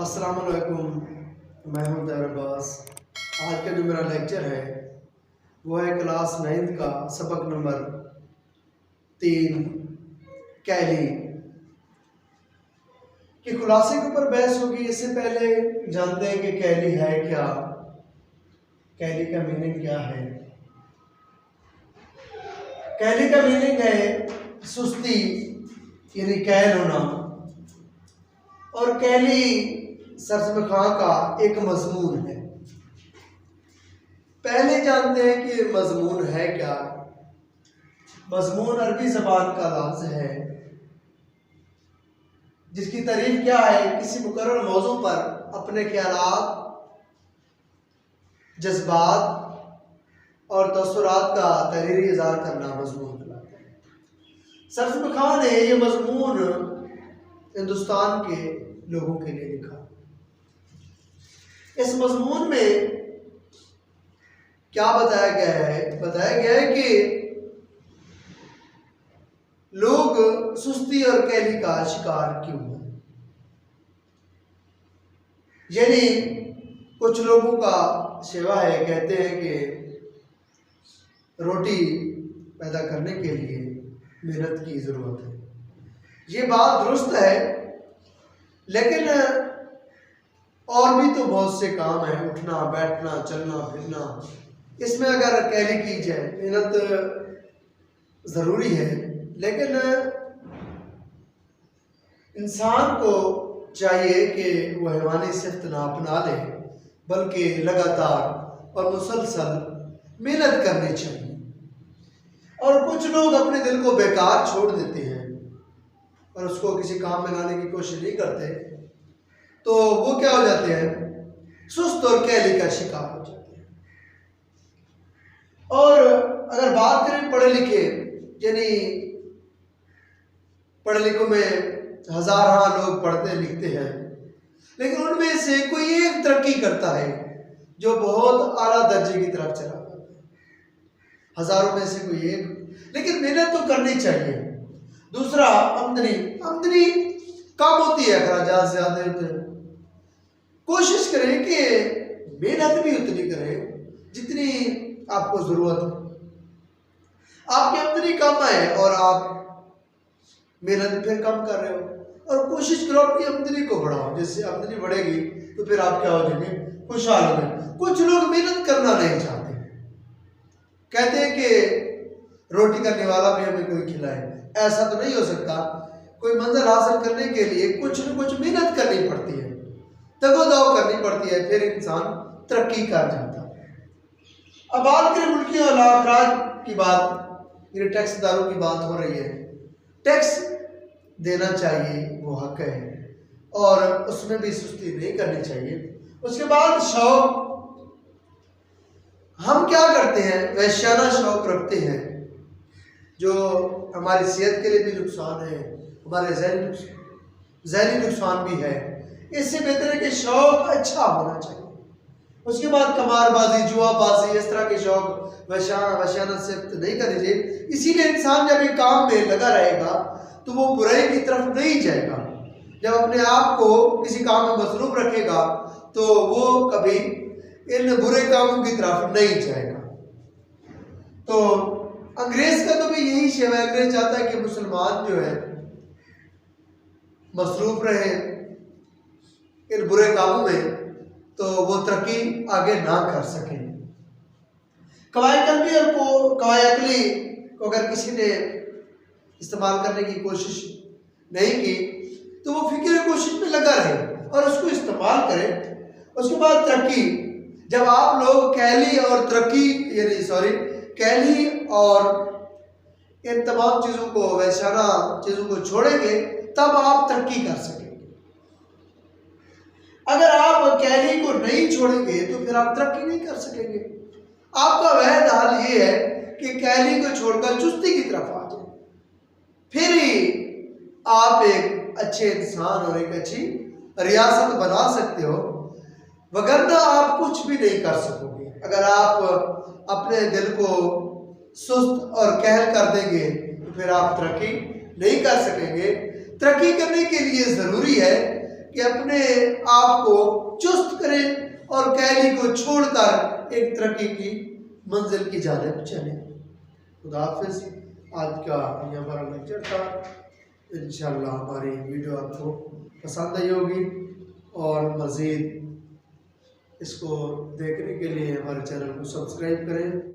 अस्सलाम वालेकुम, मैं हूं तैर अब्बास। आज का जो मेरा लेक्चर है वो है क्लास 9 का सबक नंबर 3 कैली के खुलासे के ऊपर बहस होगी। इससे पहले जानते हैं कि कैली है क्या, कैली का मीनिंग क्या है। कैली का मीनिंग है सुस्ती यानी कैल होना, और कैली सरसम खां का एक मजमून है। पहले जानते हैं कि मजमून है क्या। मजमून अरबी जबान का लफ्ज़ है जिसकी तारीफ क्या है, किसी मुकर्रर मौजू पर अपने ख्यालात, जज्बात और तसुरात का तहरीरी इज़हार करना मजमून कहलाता है। सरसम खां ने यह मजमून हिंदुस्तान के लोगों के लिए लिखा। इस मजमून में क्या बताया गया है? बताया गया है कि लोग सुस्ती और कैली का शिकार क्यों है। यानी कुछ लोगों का सेवा है, कहते हैं कि रोटी पैदा करने के लिए मेहनत की जरूरत है। ये बात दुरुस्त है, लेकिन और भी तो बहुत से काम है, उठना बैठना चलना फिरना। इसमें अगर कैली की जाए, मेहनत ज़रूरी है, लेकिन इंसान को चाहिए कि वह हैवानी सिफ्त ना अपना ले, बल्कि लगातार और मुसलसल मेहनत करनी चाहिए। और कुछ लोग अपने दिल को बेकार छोड़ देते हैं और उसको किसी काम में लाने की कोशिश नहीं करते, तो वो क्या हो जाते हैं, सुस्त और कैली का शिकार हो जाते हैं। और अगर बात करें पढ़े लिखे, यानी पढ़े लिखों में हजारों लोग पढ़ते लिखते हैं, लेकिन उनमें से कोई एक तरक्की करता है जो बहुत आला दर्जे की तरफ चला जाता है। हजारों में से कोई एक, लेकिन मेहनत तो करनी चाहिए। दूसरा, आमदनी कम होती है, अखराजात ज्यादा होते हैं। कोशिश करें कि मेहनत भी उतनी करें जितनी आपको जरूरत है। आपकी आमदनी कम है और आप मेहनत फिर कम कर रहे हो, और कोशिश करो अपनी आमदनी को बढ़ाओ। जैसे आमदनी बढ़ेगी तो फिर आप क्या हो जाएंगे, खुशहाल हो गए। कुछ लोग मेहनत करना नहीं चाहते, कहते हैं कि रोटी का निवाला भी हमें कोई खिलाए। ऐसा तो नहीं हो सकता। कोई मंजिल हासिल करने के लिए कुछ न कुछ मेहनत करनी पड़ती है, तगोदाव करनी पड़ती है, फिर इंसान तरक्की कर जाता है। अब बात करें मुल्की और अखराज की बात, ये टैक्स दारों की बात हो रही है। टैक्स देना चाहिए, वो हक है, और उसमें भी सुस्ती नहीं करनी चाहिए। उसके बाद शौक, हम क्या करते हैं, वैश्याना शौक रखते हैं जो हमारी सेहत के लिए भी नुकसान है, हमारे ज़हनी नुकसान भी है। इससे बेहतर है कि शौक अच्छा होना चाहिए। उसके बाद कमारबाजी, जुआबाजी, इस तरह के शौक वैश्याना सिफ्त नहीं करनी चाहिए। इसीलिए इंसान जब एक काम में लगा रहेगा तो वो बुराई की तरफ नहीं जाएगा। जब अपने आप को किसी काम में मसरूफ रखेगा तो वो कभी इन बुरे कामों की तरफ नहीं जाएगा। तो अंग्रेज का तो भी यही शेवा है। अंग्रेज चाहता है कि मुसलमान जो है मसरूफ रहे इन बुरे कामों में, तो वो तरक्की आगे ना कर सके। कवायद अकली को अगर किसी ने इस्तेमाल करने की कोशिश नहीं की तो वो फिक्र कोशिश में लगा रहे और उसको इस्तेमाल करे। उसके बाद तरक्की, जब आप लोग कैली और तरक्की कैली और इन तमाम चीज़ों को, वैश्याना चीज़ों को छोड़ेंगे, तब आप तरक्की कर सकेंगे। अगर आप कैली को नहीं छोड़ेंगे तो फिर आप तरक्की नहीं कर सकेंगे। आपका वह हाल ये है कि कैली को छोड़कर चुस्ती की तरफ आ जाए, फिर ही आप एक अच्छे इंसान और एक अच्छी रियासत बना सकते हो, वगरना आप कुछ भी नहीं कर सकोगे। अगर आप अपने दिल को सुस्त और कहल कर देंगे तो फिर आप तरक्की नहीं कर सकेंगे। तरक्की करने के लिए ज़रूरी है कि अपने आप को चुस्त करें और कैली को छोड़कर एक तरक्की की मंजिल की जानिब चलें। खुदा हाफिज़। आज का यहाँ हमारा लेक्चर था। इंशाअल्लाह हमारी वीडियो आपको पसंद आई होगी और मज़ीद इसको देखने के लिए हमारे चैनल को सब्सक्राइब करें।